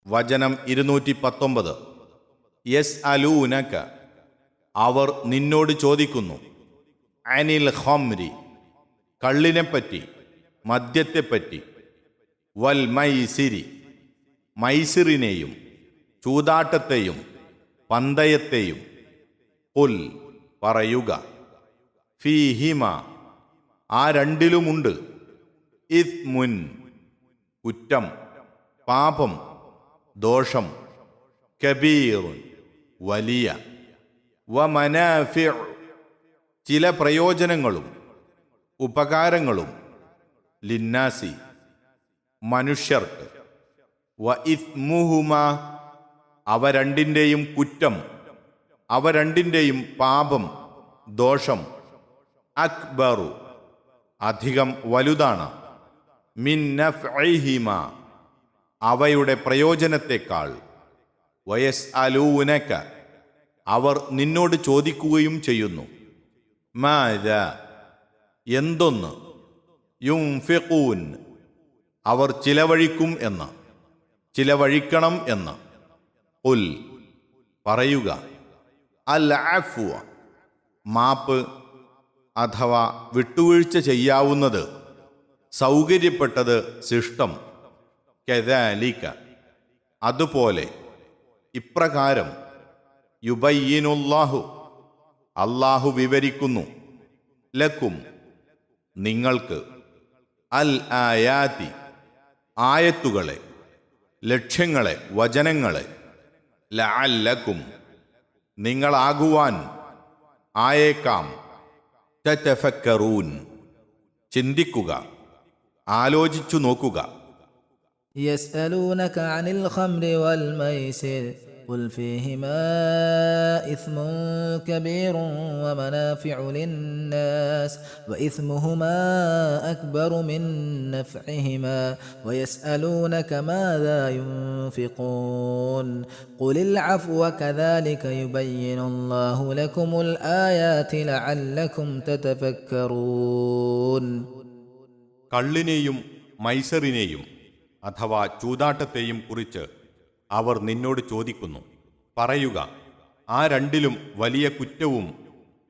വചനം 219. യസ് അലൂനക, അവർ നിന്നോട് ചോദിക്കുന്നു, അനിൽ ഖംരി, കള്ളിനെപ്പറ്റി, മദ്യത്തെപ്പറ്റി, വൽ മൈസിരി, മൈസിറിനെയും ചൂതാട്ടത്തെയും പന്തയത്തെയും, ഖുൽ, പറയുക, ഫീഹിമ, ആ രണ്ടിലുമുണ്ട്, ഇത്മുൻ, കുറ്റം, പാപം, ദോഷം, കബീറുൻ, വലിയ, വമനാഫിഉ, ചില പ്രയോജനങ്ങളും ഉപകാരങ്ങളും, ലിന്നാസി, മനുഷ്യർക്ക്, വ ഇത്മുഹുമ, അവ രണ്ടിൻ്റെയും കുറ്റം, അവ രണ്ടിൻ്റെയും പാപം, ദോഷം, അക്ബറു, അധികം വലുതാണ്, മിൻ നഫ്ഇഹിമ, അവയുടെ പ്രയോജനത്തെക്കാൾ, വയസ് അലൂനക, അവർ നിന്നോട് ചോദിക്കുകയും ചെയ്യുന്നു, മാദ, എന്തൊന്ന്, യുംഫിഖൂൻ, അവർ ചിലവഴിക്കും എന്ന്, ചിലവഴിക്കണം എന്ന്, ഖുൽ, പറയുക, അൽ അഫ്വ, മാപ്പ് അഥവാ വിട്ടുവീഴ്ച ചെയ്യാവുന്നത്, സൗകര്യപ്പെട്ടത്, ശിഷ്ടം, കദാലിക, അതുപോലെ, ഇപ്രകാരം, യുബയ്യിനുല്ലാഹു, അല്ലാഹു വിവരിക്കുന്നു, ലക്കും, നിങ്ങൾക്ക്, അൽ ആയാതി, ആയത്തുകളെ, ലക്ഷ്യങ്ങളെ, വചനങ്ങളെ, ലഅല്ലക്കും, നിങ്ങളാകുവാൻ, ആയേക്കാം, തതഫക്കറൂൻ, ചിന്തിക്കുക, ആലോചിച്ചു നോക്കുക. يسألونك عن الخمر والميسر قل فيهما إثم كبير ومنافع للناس وإثمهما أكبر من نفعهما ويسألونك ماذا ينفقون قل العفو كذلك يبين الله لكم الآيات لعلكم تتفكرون. കള്ളിനെയും മൈസറിനെയും അഥവാ ചൂതാട്ടത്തെയും കുറിച്ച് അവർ നിന്നോട് ചോദിക്കുന്നു. പറയുക, ആ രണ്ടിലും വലിയ കുറ്റവും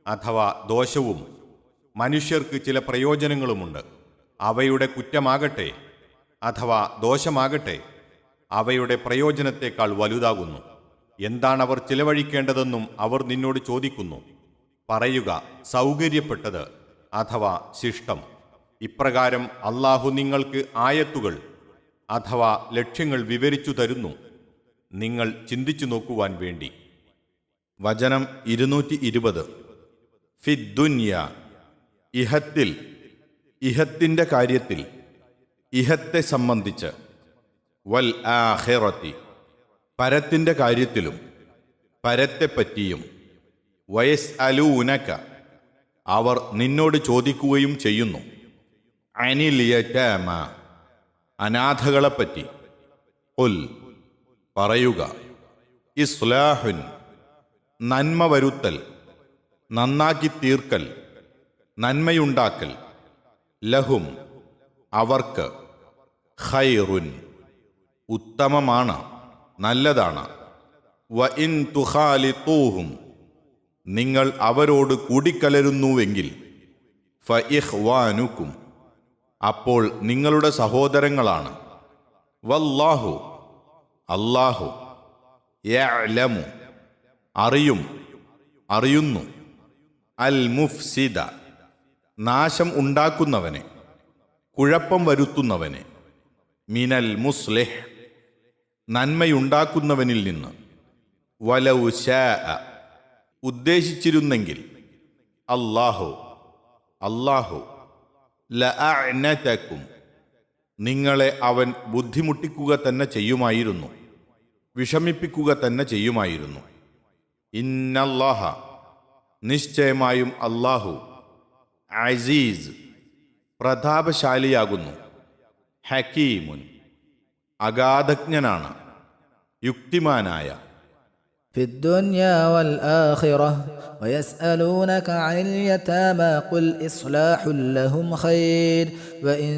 അഥവാ ദോഷവും മനുഷ്യർക്ക് ചില പ്രയോജനങ്ങളുമുണ്ട്. അവയുടെ കുറ്റമാകട്ടെ അഥവാ ദോഷമാകട്ടെ അവയുടെ പ്രയോജനത്തെക്കാൾ വലുതാകുന്നു. എന്താണവർ ചിലവഴിക്കേണ്ടതെന്നും അവർ നിന്നോട് ചോദിക്കുന്നു. പറയുക, സൗകര്യപ്പെട്ടത് അഥവാ ശിഷ്ടം. ഇപ്രകാരം അല്ലാഹു നിങ്ങൾക്ക് ആയത്തുകൾ അഥവാ ലക്ഷ്യങ്ങൾ വിവരിച്ചു തരുന്നു, നിങ്ങൾ ചിന്തിച്ചു നോക്കുവാൻ വേണ്ടി. വചനം 220. ഫിദ്ദുന്യ, ഇഹത്തിൽ, ഇഹത്തിൻ്റെ കാര്യത്തിൽ, ഇഹത്തെ സംബന്ധിച്ച്, വൽ ആഖിറത്തി, പരത്തിൻ്റെ കാര്യത്തിലും, പരത്തെപ്പറ്റിയും, വയസ് അലൂനക, അവർ നിന്നോട് ചോദിക്കുകയും ചെയ്യുന്നു, അനിൽ യതാമ, അനാഥകളെപ്പറ്റി, ഖുൽ, പറയുക, ഇസ്ലാഹുൻ, നന്മ വരുത്തൽ, നന്നാക്കി തീർക്കൽ, നന്മയുണ്ടാക്കൽ, ലഹും, അവർക്ക്, ഖൈറുൻ, ഉത്തമമാണ്, നല്ലതാണ്, വ ഇൻ തുഖാലിത്തൂഹും, നിങ്ങൾ അവരോട് കൂടിക്കലരുന്നുവെങ്കിൽ, ഫ ഇഖ്വാനുക്കും, അപ്പോൾ നിങ്ങളുടെ സഹോദരങ്ങളാണ്, വല്ലാഹു, അല്ലാഹു, യഅലമു, അറിയുന്നു, അൽ മുഫ്സിദ, നാശം ഉണ്ടാക്കുന്നവനെ, കുഴപ്പം വരുത്തുന്നവനെ, മിനൽ മുസ്ലിഹ്, നന്മയുണ്ടാക്കുന്നവനിൽ നിന്ന്, വലൗ ശാഅ, ഉദ്ദേശിച്ചിരുന്നെങ്കിൽ, അല്ലാഹു ലഅഅനതകും, നിങ്ങളെ അവൻ ബുദ്ധിമുട്ടിക്കുക തന്നെ ചെയ്യുമായിരുന്നു, വിഷമിപ്പിക്കുക തന്നെ ചെയ്യുമായിരുന്നു. ഇന്നല്ലാഹ, നിശ്ചയമായും അല്ലാഹു, അസീസ്, പ്രതാപശാലിയാകുന്നു, ഹക്കീമുൻ, അഗാധജ്ഞനാണ്, യുക്തിമാനായ. في الدنيا والآخرة ويسألونك عن اليتامى قل إصلاح لهم خير وإن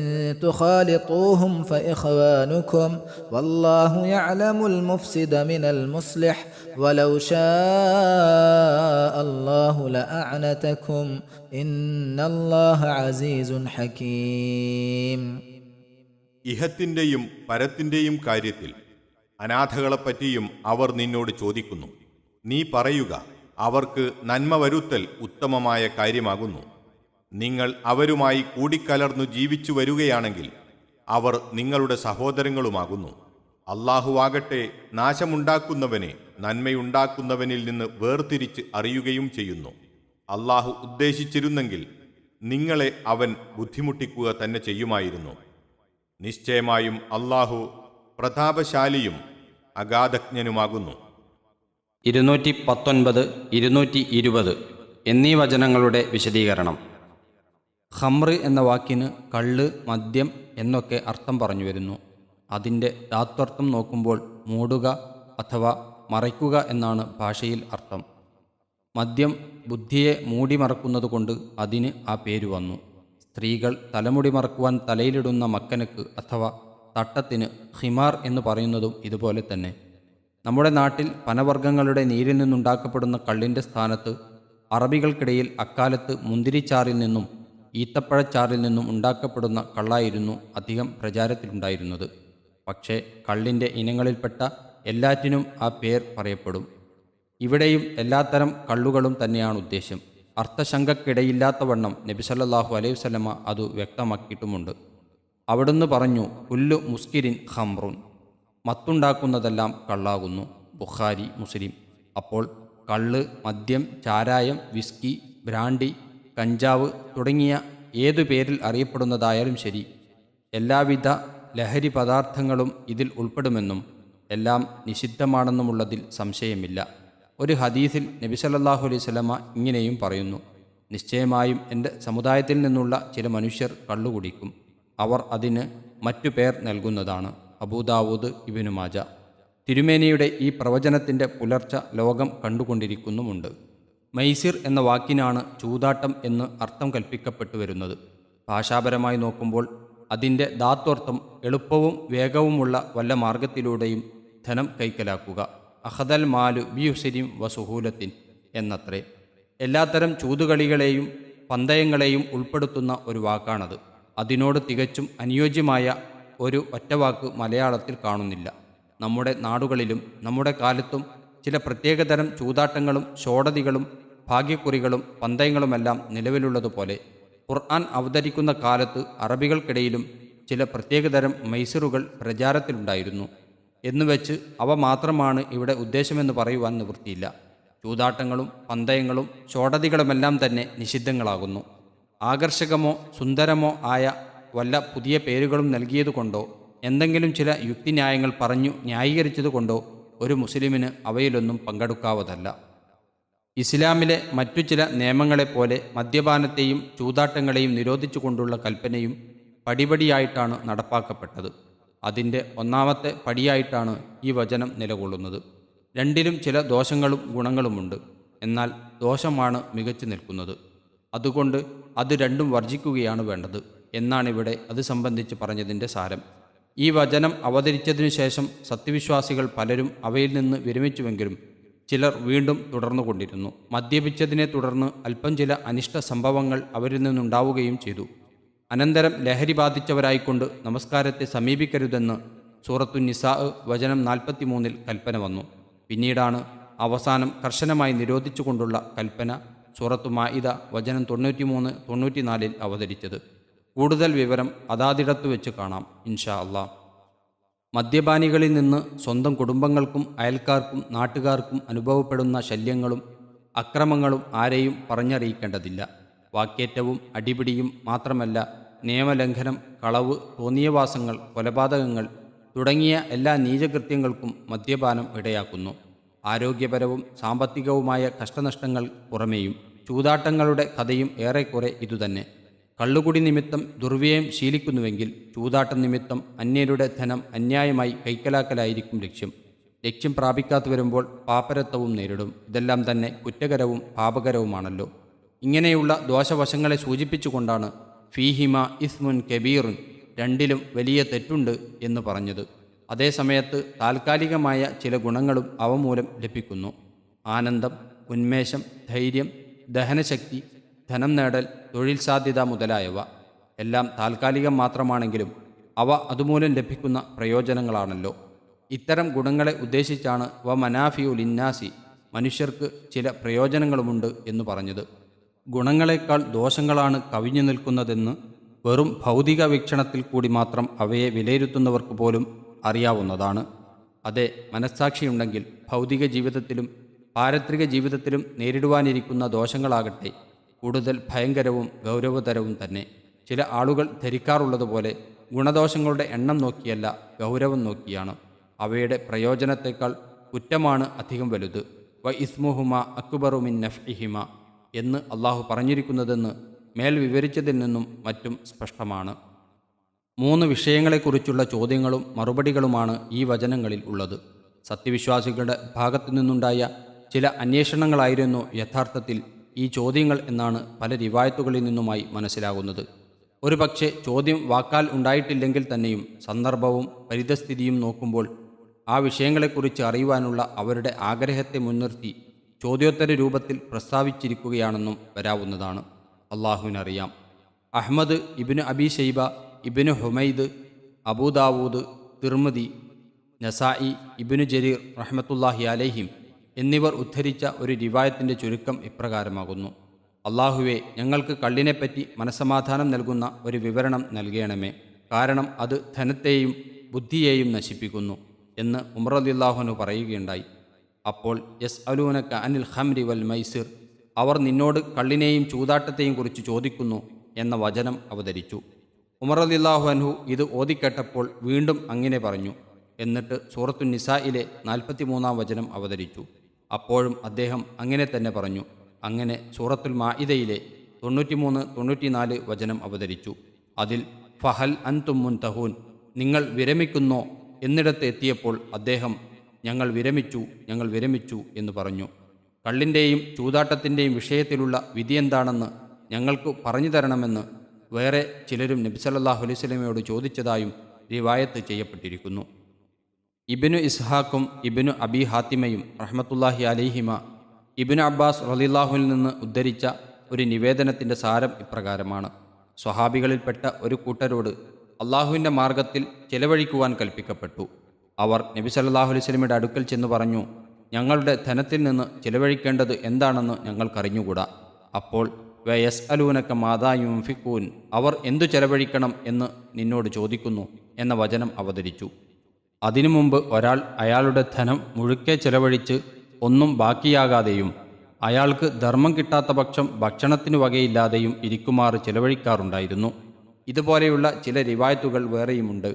تخالطوهم فإخوانكم والله يعلم المفسد من المصلح ولو شاء الله لأعنتكم إن الله عزيز حكيم. ഇഹത്തിൻ്റെയും പരത്തിൻ്റെയും കാര്യത്തിൽ അനാഥകളെപ്പറ്റിയും അവർ നിന്നോട് ചോദിക്കുന്നു. നീ പറയുക, അവർക്ക് നന്മ വരുത്തൽ ഉത്തമമായ കാര്യമാകുന്നു. നിങ്ങൾ അവരുമായി കൂടിക്കലർന്നു ജീവിച്ചു വരികയാണെങ്കിൽ അവർ നിങ്ങളുടെ സഹോദരങ്ങളുമാകുന്നു. അല്ലാഹുവാകട്ടെ നാശമുണ്ടാക്കുന്നവനെ നന്മയുണ്ടാക്കുന്നവനിൽ നിന്ന് വേർതിരിച്ച് അറിയുകയും ചെയ്യുന്നു. അല്ലാഹു ഉദ്ദേശിച്ചിരുന്നെങ്കിൽ നിങ്ങളെ അവൻ ബുദ്ധിമുട്ടിക്കുക തന്നെ ചെയ്യുമായിരുന്നു. നിശ്ചയമായും അല്ലാഹു പ്രതാപശാലിയും അഗാധജ്ഞനുമാകുന്നു. 219, 220 എന്നീ വചനങ്ങളുടെ വിശദീകരണം. ഖംറ് എന്ന വാക്കിന് കള്ള്, മദ്യം എന്നൊക്കെ അർത്ഥം പറഞ്ഞു വരുന്നു. അതിൻ്റെ ധാത്വർത്ഥം നോക്കുമ്പോൾ മൂടുക അഥവാ മറയ്ക്കുക എന്നാണ് ഭാഷയിൽ അർത്ഥം. മദ്യം ബുദ്ധിയെ മൂടിമറക്കുന്നതുകൊണ്ട് അതിന് ആ പേര് വന്നു. സ്ത്രീകൾ തലമുടി മറക്കുവാൻ തലയിലിടുന്ന മക്കനക്ക് അഥവാ തട്ടത്തിന് ഖിമാർ എന്ന് പറയുന്നതും ഇതുപോലെ തന്നെ. നമ്മുടെ നാട്ടിൽ പനവർഗ്ഗങ്ങളുടെ നീരിൽ നിന്നുണ്ടാക്കപ്പെടുന്ന കള്ളിൻ്റെ സ്ഥാനത്ത് അറബികൾക്കിടയിൽ അക്കാലത്ത് മുന്തിരിച്ചാറിൽ നിന്നും ഈത്തപ്പഴച്ചാറിൽ നിന്നും ഉണ്ടാക്കപ്പെടുന്ന കള്ളായിരുന്നു അധികം പ്രചാരത്തിലുണ്ടായിരുന്നത്. പക്ഷേ കള്ളിൻ്റെ ഇനങ്ങളിൽപ്പെട്ട എല്ലാറ്റിനും ആ പേർ പറയപ്പെടും. ഇവിടെയും എല്ലാത്തരം കള്ളുകളും തന്നെയാണ് ഉദ്ദേശ്യം. അർത്ഥശങ്കക്കിടയില്ലാത്തവണ്ണം നബി സല്ലല്ലാഹു അലൈഹി വസല്ലമ അത് വ്യക്തമാക്കിയിട്ടുമുണ്ട്. അവിടുന്ന് പറഞ്ഞു, കുല്ലു മുസ്കിരിൻ ഖംറുൻ, മത്തുണ്ടാക്കുന്നതെല്ലാം കള്ളാകുന്നു. ബുഖാരി, മുസ്ലിം. അപ്പോൾ കള്ള്, മദ്യം, ചാരായം, വിസ്കി, ബ്രാൻഡി, കഞ്ചാവ് തുടങ്ങിയ ഏതു പേരിൽ അറിയപ്പെടുന്നതായാലും ശരി, എല്ലാവിധ ലഹരി പദാർത്ഥങ്ങളും ഇതിൽ ഉൾപ്പെടുമെന്നും എല്ലാം നിഷിദ്ധമാണെന്നുമുള്ളതിൽ സംശയമില്ല. ഒരു ഹദീസിൽ നബി സല്ലല്ലാഹു അലൈഹി വസല്ലമ ഇങ്ങനെയും പറയുന്നു, നിശ്ചയമായും എൻ്റെ സമുദായത്തിൽ നിന്നുള്ള ചില മനുഷ്യർ കള്ളു കുടിക്കും. അവർ അതിന് മറ്റു പേർ നൽകുന്നതാണ്. അബൂദാവൂദ്, ഇബ്നു മാജ. തിരുമേനിയുടെ ഈ പ്രവചനത്തിൻ്റെ പുലർച്ച ലോകം കണ്ടുകൊണ്ടിരിക്കുന്നുമുണ്ട്. മൈസിർ എന്ന വാക്കിനാണ് ചൂതാട്ടം എന്ന് അർത്ഥം കൽപ്പിക്കപ്പെട്ടു വരുന്നത്. ഭാഷാപരമായി നോക്കുമ്പോൾ അതിൻ്റെ ധാത്വർത്ഥം എളുപ്പവും വേഗവുമുള്ള വല്ല മാർഗത്തിലൂടെയും ധനം കൈക്കലാക്കുക. അഖദൽ മാലു ബിയുസിരിം വസുഹൂലത്തിൻ എന്നത്രേ. എല്ലാത്തരം ചൂതുകളികളെയും പന്തയങ്ങളെയും ഉൾപ്പെടുത്തുന്ന ഒരു വാക്കാണത്. അതിനോട് തികച്ചും അനുയോജ്യമായ ഒരു ഒറ്റവാക്ക് മലയാളത്തിൽ കാണുന്നില്ല. നമ്മുടെ നാടുകളിലും നമ്മുടെ കാലത്തും ചില പ്രത്യേകതരം ചൂതാട്ടങ്ങളും ഷോഡതികളും ഭാഗ്യക്കുറികളും പന്തയങ്ങളുമെല്ലാം നിലവിലുള്ളതുപോലെ ഖുർആൻ അവതരിക്കുന്ന കാലത്ത് അറബികൾക്കിടയിലും ചില പ്രത്യേകതരം മൈസിറുകൾ പ്രചാരത്തിലുണ്ടായിരുന്നു. എന്നുവെച്ച് അവ മാത്രമാണ് ഇവിടെ ഉദ്ദേശമെന്ന് പറയുവാൻ നിവൃത്തിയില്ല. ചൂതാട്ടങ്ങളും പന്തയങ്ങളും ഷോഡതികളുമെല്ലാം തന്നെ നിഷിദ്ധങ്ങളാകുന്നു. ആകർഷകമോ സുന്ദരമോ ആയ വല്ല പുതിയ പേരുകളും നൽകിയതുകൊണ്ടോ എന്തെങ്കിലും ചില യുക്തിന്യായങ്ങൾ പറഞ്ഞു ന്യായീകരിച്ചതുകൊണ്ടോ ഒരു മുസ്ലിമിന് അവയിലൊന്നും പങ്കെടുക്കാവതല്ല. ഇസ്ലാമിലെ മറ്റു ചില നിയമങ്ങളെപ്പോലെ മദ്യപാനത്തെയും ചൂതാട്ടങ്ങളെയും നിരോധിച്ചുകൊണ്ടുള്ള കൽപ്പനയും പടിപടിയായിട്ടാണ് നടപ്പാക്കപ്പെട്ടത്. അതിൻ്റെ ഒന്നാമത്തെ പടിയായിട്ടാണ് ഈ വചനം നിലകൊള്ളുന്നത്. രണ്ടിലും ചില ദോഷങ്ങളും ഗുണങ്ങളുമുണ്ട്. എന്നാൽ ദോഷമാണ് മികച്ചു നിൽക്കുന്നത്. അതുകൊണ്ട് അത് രണ്ടും വർജിക്കുകയാണ് വേണ്ടത് എന്നാണിവിടെ അത് സംബന്ധിച്ച് പറഞ്ഞതിൻ്റെ സാരം. ഈ വചനം അവതരിച്ചതിനു ശേഷം സത്യവിശ്വാസികൾ പലരും അവയിൽ നിന്ന് വിരമിച്ചുവെങ്കിലും ചിലർ വീണ്ടും തുടർന്നുകൊണ്ടിരുന്നു. മദ്യപിച്ചതിനെ തുടർന്ന് അല്പം ചില അനിഷ്ട സംഭവങ്ങൾ അവരിൽ നിന്നുണ്ടാവുകയും ചെയ്തു. അനന്തരം ലഹരി ബാധിച്ചവരായിക്കൊണ്ട് നമസ്കാരത്തെ സമീപിക്കരുതെന്ന് സൂറത്തു നിസാ വചനം 43 കൽപ്പന വന്നു. പിന്നീടാണ് അവസാനം കർശനമായി നിരോധിച്ചുകൊണ്ടുള്ള കൽപ്പന സൂറത്തു മാഇദ വചനം 93-94 അവതരിച്ചത്. കൂടുതൽ വിവരം അതാതിടത്തു വെച്ച് കാണാം ഇൻഷാ അള്ളാഹ്. മദ്യപാനികളിൽ നിന്ന് സ്വന്തം കുടുംബങ്ങൾക്കും അയൽക്കാർക്കും നാട്ടുകാർക്കും അനുഭവപ്പെടുന്ന ശല്യങ്ങളും അക്രമങ്ങളും ആരെയും പറഞ്ഞറിയിക്കേണ്ടതില്ല. വാക്കേറ്റവും അടിപിടിയും മാത്രമല്ല, നിയമലംഘനം, കളവ്, തോന്നിയവാസങ്ങൾ, കൊലപാതകങ്ങൾ തുടങ്ങിയ എല്ലാ നീചകൃത്യങ്ങൾക്കും മദ്യപാനം ഇടയാക്കുന്നു. ആരോഗ്യപരവും സാമ്പത്തികവുമായ കഷ്ടനഷ്ടങ്ങൾ പുറമേയും ചൂതാട്ടങ്ങളുടെ കഥയും ഏറെക്കുറെ ഇതുതന്നെ. കള്ളുകുടി നിമിത്തം ദുർവ്യയം ശീലിക്കുന്നുവെങ്കിൽ ചൂതാട്ടം നിമിത്തം അന്യരുടെ ധനം അന്യായമായി കൈക്കലാക്കലായിരിക്കും ലക്ഷ്യം. ലക്ഷ്യം പ്രാപിക്കാതെ വരുമ്പോൾ പാപരത്വവും നേരിടും. ഇതെല്ലാം തന്നെ കുറ്റകരവും പാപകരവുമാണല്ലോ. ഇങ്ങനെയുള്ള ദോഷവശങ്ങളെ സൂചിപ്പിച്ചുകൊണ്ടാണ് ഫീഹിമ ഇസ്മുൻ കബീറുൻ, രണ്ടിലും വലിയ തെറ്റുണ്ട് എന്ന് പറഞ്ഞത്. അതേസമയത്ത് താൽക്കാലികമായ ചില ഗുണങ്ങളും അവ മൂലം ലഭിക്കുന്നു. ആനന്ദം, ഉന്മേഷം, ധൈര്യം, ദഹനശക്തി, ധനം നേടൽ, തൊഴിൽ സാധ്യത മുതലായവ എല്ലാം താൽക്കാലികം മാത്രമാണെങ്കിലും അവ അതുമൂലം ലഭിക്കുന്ന പ്രയോജനങ്ങളാണല്ലോ. ഇത്തരം ഗുണങ്ങളെ ഉദ്ദേശിച്ചാണ് വ മനാഫിയു ലിന്നാസി, മനുഷ്യർക്ക് ചില പ്രയോജനങ്ങളുമുണ്ട് എന്ന് പറഞ്ഞത്. ഗുണങ്ങളെക്കാൾ ദോഷങ്ങളാണ് കവിഞ്ഞു നിൽക്കുന്നതെന്ന് വെറും ഭൗതിക വീക്ഷണത്തിൽ കൂടി മാത്രം അവയെ വിലയിരുത്തുന്നവർക്ക് പോലും അറിയാവുന്നതാണ്. അതെ, മനസ്സാക്ഷിയുണ്ടെങ്കിൽ ഭൗതിക ജീവിതത്തിലും പാരത്രിക ജീവിതത്തിലും നേരിടുവാനിരിക്കുന്ന ദോഷങ്ങളാകട്ടെ കൂടുതൽ ഭയങ്കരവും ഗൗരവതരവും തന്നെ. ചില ആളുകൾ ധരിക്കാറുള്ളതുപോലെ ഗുണദോഷങ്ങളുടെ എണ്ണം നോക്കിയല്ല, ഗൗരവം നോക്കിയാണ്. അവയുടെ പ്രയോജനത്തേക്കാൾ കുറ്റമാണ് അധികം വലുത്. വ ഇസ്മുഹുമ അക്ബറു മിൻ നഫ്ഇഹിമ എന്ന് അള്ളാഹു പറഞ്ഞിരിക്കുന്നതെന്ന് മേൽ വിവരിച്ചതിൽ നിന്നും മറ്റും സ്പഷ്ടമാണ്. 3 വിഷയങ്ങളെക്കുറിച്ചുള്ള ചോദ്യങ്ങളും മറുപടികളുമാണ് ഈ വചനങ്ങളിൽ ഉള്ളത്. സത്യവിശ്വാസികളുടെ ഭാഗത്തു നിന്നുണ്ടായ ചില അന്വേഷണങ്ങളായിരുന്നു യഥാർത്ഥത്തിൽ ഈ ചോദ്യങ്ങൾ എന്നാണ് പല റിവായത്തുകളിൽ നിന്നുമായി മനസ്സിലാകുന്നത്. ഒരു പക്ഷേ ചോദ്യം വാക്കാൽ ഉണ്ടായിട്ടില്ലെങ്കിൽ തന്നെയും സന്ദർഭവും പരിതസ്ഥിതിയും നോക്കുമ്പോൾ ആ വിഷയങ്ങളെക്കുറിച്ച് അറിയുവാനുള്ള അവരുടെ ആഗ്രഹത്തെ മുൻനിർത്തി ചോദ്യോത്തര രൂപത്തിൽ പ്രസ്താവിച്ചിരിക്കുകയാണെന്നും വരാവുന്നതാണ്. അള്ളാഹുവിനറിയാം. അഹ്മദ്, ഇബ്നു അബി ഷൈബ, ഇബ്നു ഹുമൈദ്, അബൂദാവൂദ്, തിർമിദി, നസായി, ഇബ്നു ജരീർ റഹ്മത്തുള്ളാഹി അലൈഹിം എന്നിവർ ഉദ്ധരിച്ച ഒരു റിവായത്തിൻ്റെ ചുരുക്കം ഇപ്രകാരമാകുന്നു: അള്ളാഹുവെ, ഞങ്ങൾക്ക് കള്ളിനെപ്പറ്റി മനസ്സമാധാനം നൽകുന്ന ഒരു വിവരണം നൽകണമേ, കാരണം അത് ധനത്തെയും ബുദ്ധിയെയും നശിപ്പിക്കുന്നു എന്ന് ഉമർ റളിയല്ലാഹു അൻഹു പറയുകയുണ്ടായി. അപ്പോൾ യസ്അലൂനക അനിൽ ഖംരി വൽ മൈസിർ, അവർ നിന്നോട് കള്ളിനെയും ചൂതാട്ടത്തെയും കുറിച്ച് ചോദിക്കുന്നു എന്ന വചനം അവതരിച്ചു. ഉമർ റളിയല്ലാഹു അൻഹു ഇത് ഓതിക്കേട്ടപ്പോൾ വീണ്ടും അങ്ങനെ പറഞ്ഞു. എന്നിട്ട് സൂറത്തു നിസായിലെ 43-ാം വചനം അവതരിച്ചു. അപ്പോഴും അദ്ദേഹം അങ്ങനെ തന്നെ പറഞ്ഞു. അങ്ങനെ സൂറത്തുൽ മാഇദയിലെ 93-94 വചനം അവതരിച്ചു. അതിൽ ഫഹൽ അൻതും മുൻതഹൂൻ, നിങ്ങൾ വിരമിക്കുന്നോ എന്നിടത്ത് എത്തിയപ്പോൾ അദ്ദേഹം ഞങ്ങൾ വിരമിച്ചു എന്ന് പറഞ്ഞു. കള്ളിൻ്റെയും ചൂതാട്ടത്തിൻ്റെയും വിഷയത്തിലുള്ള വിധിയെന്താണെന്ന് ഞങ്ങൾക്ക് പറഞ്ഞു തരണമെന്ന് വേറെ ചിലരും നബി സല്ലല്ലാഹു അലൈഹി വസല്ലമയോട് ചോദിച്ചതായും റിവായത്ത് ചെയ്യപ്പെട്ടിരിക്കുന്നു. ഇബ്നു ഇസ്ഹാഖും ഇബ്നു അബി ഹാത്തിമയും റഹ്മത്തുള്ളാഹി അലൈഹിമ ഇബ്നു അബ്ബാസ് റളിയല്ലാഹുവിൽ നിന്ന് ഉദ്ധരിച്ച ഒരു നിവേദനത്തിൻ്റെ സാരം ഇപ്രകാരമാണ്: സ്വഹാബികളിൽപ്പെട്ട ഒരു കൂട്ടരോട് അള്ളാഹുവിൻ്റെ മാർഗത്തിൽ ചെലവഴിക്കുവാൻ കൽപ്പിക്കപ്പെട്ടു. അവർ നബി സല്ലല്ലാഹു അലൈഹി വസല്ലമയുടെ അടുക്കൽ ചെന്ന് പറഞ്ഞു, ഞങ്ങളുടെ ധനത്തിൽ നിന്ന് ചെലവഴിക്കേണ്ടത് എന്താണെന്ന് ഞങ്ങൾക്കറിഞ്ഞുകൂടാ. അപ്പോൾ വയസ്അലൂനക മാദാ യുൻഫിഖൂൻ, അവർ എന്തു ചെലവഴിക്കണം എന്ന് നിന്നോട് ചോദിക്കുന്നു എന്ന വചനം അവതരിച്ചു. അതിനു മുമ്പ് ഒരാൾ അയാളുടെ ധനം മുഴുക്കെ ചെലവഴിച്ച് ഒന്നും ബാക്കിയാകാതെയും അയാൾക്ക് ധർമ്മം കിട്ടാത്ത പക്ഷം ഭക്ഷണത്തിനു വകയില്ലാതെയും ഇരിക്കുമാറ് ചെലവഴിക്കാറുണ്ടായിരുന്നു. ഇതുപോലെയുള്ള ചില റിവായത്തുകൾ വേറെയുമുണ്ട്.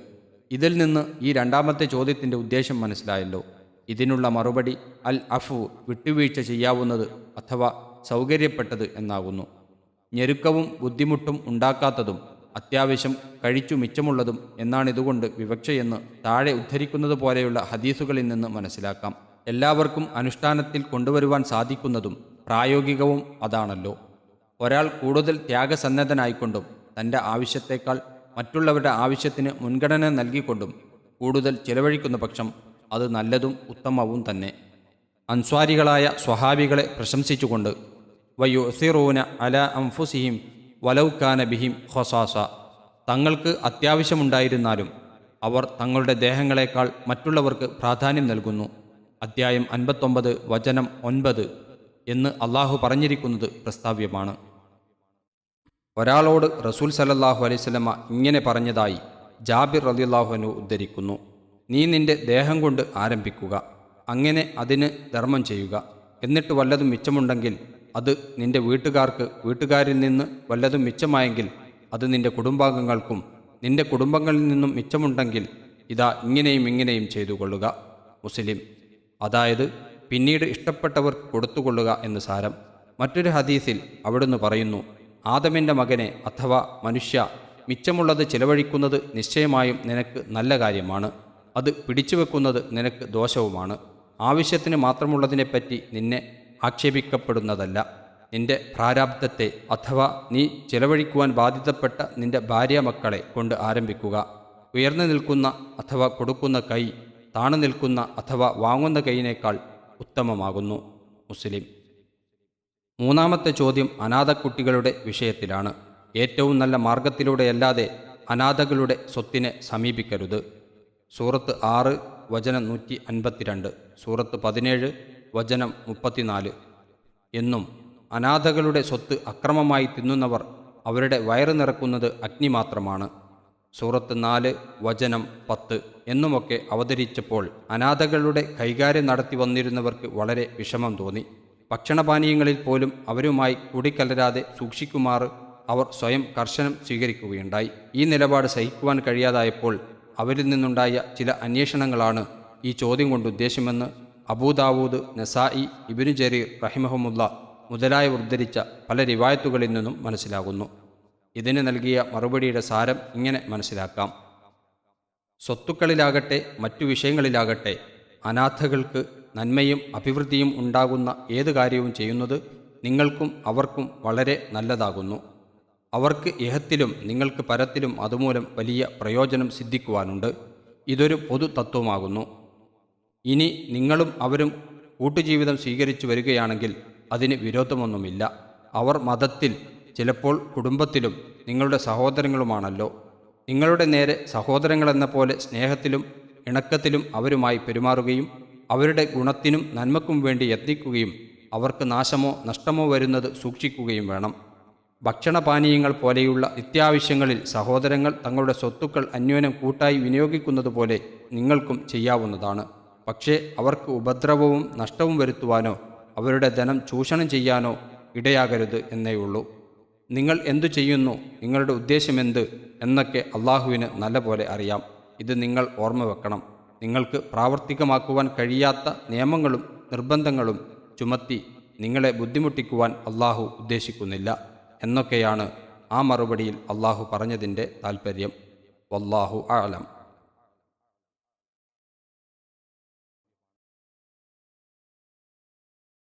ഇതിൽ നിന്ന് ഈ രണ്ടാമത്തെ ചോദ്യത്തിൻ്റെ ഉദ്ദേശം മനസ്സിലായല്ലോ. ഇതിനുള്ള മറുപടി അൽ അഫു, വിട്ടുവീഴ്ച ചെയ്യാവുന്നത് അഥവാ സൗകര്യപ്പെട്ടത് എന്നാകുന്നു. ഞെരുക്കവും ബുദ്ധിമുട്ടും ഉണ്ടാക്കാത്തതും അത്യാവശ്യം കഴിച്ചു മിച്ചമുള്ളതും എന്നാണിതുകൊണ്ട് വിവക്ഷയെന്ന് താഴെ ഉദ്ധരിക്കുന്നത് പോലെയുള്ള ഹദീസുകളിൽ നിന്ന് മനസ്സിലാക്കാം. എല്ലാവർക്കും അനുഷ്ഠാനത്തിൽ കൊണ്ടുവരുവാൻ സാധിക്കുന്നതും പ്രായോഗികവും അതാണല്ലോ. ഒരാൾ കൂടുതൽ ത്യാഗസന്നദ്ധനായിക്കൊണ്ടും തൻ്റെ ആവശ്യത്തേക്കാൾ മറ്റുള്ളവരുടെ ആവശ്യത്തിന് മുൻഗണന നൽകിക്കൊണ്ടും കൂടുതൽ ചിലവഴിക്കുന്ന പക്ഷം അത് നല്ലതും ഉത്തമവും തന്നെ. അൻസ്വാരികളായ സ്വഹാബികളെ പ്രശംസിച്ചുകൊണ്ട് വയുസിറൂന അല അംഫുസിഹിം വലൗക്കാന ബിഹിം ഖസാസ, തങ്ങൾക്ക് അത്യാവശ്യമുണ്ടായിരുന്നാലും അവർ തങ്ങളുടെ ദേഹങ്ങളെക്കാൾ മറ്റുള്ളവർക്ക് പ്രാധാന്യം നൽകുന്നു. അദ്ധ്യായം 59 വചനം 9 എന്ന് അള്ളാഹു പറഞ്ഞിരിക്കുന്നത് പ്രസ്താവ്യമാണ്. ഒരാളോട് റസൂൽ സല്ലല്ലാഹു അലൈഹി വസല്ലമ ഇങ്ങനെ പറഞ്ഞതായി ജാബിർ റളിയല്ലാഹു അൻഹു ഉദ്ധരിക്കുന്നു: നീ നിന്റെ ദേഹം കൊണ്ട് ആരംഭിക്കുക, അങ്ങനെ അതിന് ധർമ്മം ചെയ്യുക. എന്നിട്ട് വല്ലതും മിച്ചമുണ്ടെങ്കിൽ അത് നിന്റെ വീട്ടുകാരിൽ നിന്ന് വല്ലതും മിച്ചമായെങ്കിൽ അത് നിന്റെ കുടുംബാംഗങ്ങൾക്കും, നിന്റെ കുടുംബങ്ങളിൽ നിന്നും മിച്ചമുണ്ടെങ്കിൽ ഇതാ ഇങ്ങനെയും ചെയ്തു കൊള്ളുക. മുസ്ലിം. അതായത് പിന്നീട് ഇഷ്ടപ്പെട്ടവർക്ക് കൊടുത്തുകൊള്ളുക എന്ന് സാരം. മറ്റൊരു ഹദീസിൽ അവിടുന്ന് പറയുന്നു: ആദമിൻ്റെ മകനെ അഥവാ മനുഷ്യ, മിച്ചമുള്ളത് ചിലവഴിക്കുന്നത് നിശ്ചയമായും നിനക്ക് നല്ല കാര്യമാണ്. അത് പിടിച്ചുവെക്കുന്നത് നിനക്ക് ദോഷവുമാണ്. ആവശ്യത്തിന് മാത്രമുള്ളതിനെപ്പറ്റി നിന്നെ ആക്ഷേപിക്കപ്പെടുന്നതല്ല. നിന്റെ പ്രാരാബ്ധത്തെ അഥവാ നീ ചിലവഴിക്കുവാൻ ബാധ്യതപ്പെട്ട നിന്റെ ഭാര്യമക്കളെ കൊണ്ട് ആരംഭിക്കുക. ഉയർന്നു നിൽക്കുന്ന അഥവാ കൊടുക്കുന്ന കൈ താണു നിൽക്കുന്ന അഥവാ വാങ്ങുന്ന കൈയിനേക്കാൾ ഉത്തമമാകുന്നു. മുസ്ലിം. മൂന്നാമത്തെ ചോദ്യം അനാഥക്കുട്ടികളുടെ വിഷയത്തിലാണ്. ഏറ്റവും നല്ല മാർഗത്തിലൂടെയല്ലാതെ അനാഥകളുടെ സ്വത്തിനെ സമീപിക്കരുത്. സൂറത്ത് 6 വചനം 152, സൂറത്ത് 17 വചനം 34 എന്നും അനാഥകളുടെ സ്വത്ത് അക്രമമായി തിന്നുന്നവർ അവരുടെ വയറ് നിറക്കുന്നത് അഗ്നി മാത്രമാണ്. സൂറത്ത് 4 വചനം 10 എന്നുമൊക്കെ അവതരിച്ചപ്പോൾ അനാഥകളുടെ കൈകാര്യം നടത്തി വന്നിരുന്നവർക്ക് വളരെ വിഷമം തോന്നി. ഭക്ഷണപാനീയങ്ങളിൽ പോലും അവരുമായി കൂടിക്കലരാതെ സൂക്ഷിക്കുമാറ് അവർ സ്വയം കർശനം സ്വീകരിക്കുകയുണ്ടായി. ഈ നിലപാട് സഹിക്കുവാൻ കഴിയാതായപ്പോൾ അവരിൽ നിന്നുണ്ടായ ചില അന്വേഷണങ്ങളാണ് ഈ ചോദ്യം കൊണ്ട് ഉദ്ദേശമെന്ന് അബൂദാവൂദ്, നസായി, ഇബ്നു ജരീർ റഹിമഹുമുള്ള മുതലായവർ ഉദ്ധരിച്ച പല റിവായത്തുകളിൽ നിന്നും മനസ്സിലാകുന്നു. ഇതിന് നൽകിയ മറുപടിയുടെ സാരം ഇങ്ങനെ മനസ്സിലാക്കാം. സ്വത്തുക്കളിലാകട്ടെ മറ്റു വിഷയങ്ങളിലാകട്ടെ അനാഥകൾക്ക് നന്മയും അഭിവൃദ്ധിയും ഉണ്ടാകുന്ന ഏത് കാര്യവും ചെയ്യുന്നത് നിങ്ങൾക്കും അവർക്കും വളരെ നല്ലതാകുന്നു. അവർക്ക് ഇഹത്തിലും നിങ്ങൾക്ക് പരത്തിലും അതുമൂലം വലിയ പ്രയോജനം സിദ്ധിക്കുവാനുണ്ട്. ഇതൊരു പൊതു തത്വമാകുന്നു. ഇനി നിങ്ങളും അവരും കൂട്ടുജീവിതം സ്വീകരിച്ചു വരികയാണെങ്കിൽ അതിന് വിരോധമൊന്നുമില്ല. അവർ മതത്തിൽ, ചിലപ്പോൾ കുടുംബത്തിലും നിങ്ങളുടെ സഹോദരങ്ങളുമാണല്ലോ. നിങ്ങളുടെ നേരെ സഹോദരങ്ങളെന്ന പോലെ സ്നേഹത്തിലും ഇണക്കത്തിലും അവരുമായി പെരുമാറുകയും അവരുടെ ഗുണത്തിനും നന്മക്കും വേണ്ടി യത്നിക്കുകയും അവർക്ക് നാശമോ നഷ്ടമോ വരുന്നത് സൂക്ഷിക്കുകയും വേണം. ഭക്ഷണപാനീയങ്ങൾ പോലെയുള്ള നിത്യാവശ്യങ്ങളിൽ സഹോദരങ്ങൾ തങ്ങളുടെ സ്വത്തുക്കൾ അന്യോന്യം കൂട്ടായി വിനിയോഗിക്കുന്നത് പോലെ നിങ്ങൾക്കും ചെയ്യാവുന്നതാണ്. പക്ഷേ അവർക്ക് ഉപദ്രവവും നഷ്ടവും വരുത്തുവാനോ അവരുടെ ധനം ചൂഷണം ചെയ്യാനോ ഇടയാകരുത് എന്നേയുള്ളൂ. നിങ്ങൾ എന്തു ചെയ്യുന്നു, നിങ്ങളുടെ ഉദ്ദേശമെന്ത് എന്നൊക്കെ അള്ളാഹുവിന് നല്ലപോലെ അറിയാം. ഇത് നിങ്ങൾ ഓർമ്മ വെക്കണം. നിങ്ങൾക്ക് പ്രാവർത്തികമാക്കുവാൻ കഴിയാത്ത നിയമങ്ങളും നിർബന്ധങ്ങളും ചുമത്തി നിങ്ങളെ ബുദ്ധിമുട്ടിക്കുവാൻ അള്ളാഹു ഉദ്ദേശിക്കുന്നില്ല എന്നൊക്കെയാണ് ആ മറുപടിയിൽ അള്ളാഹു പറഞ്ഞതിൻ്റെ താൽപ്പര്യം. വല്ലാഹു അഅലം.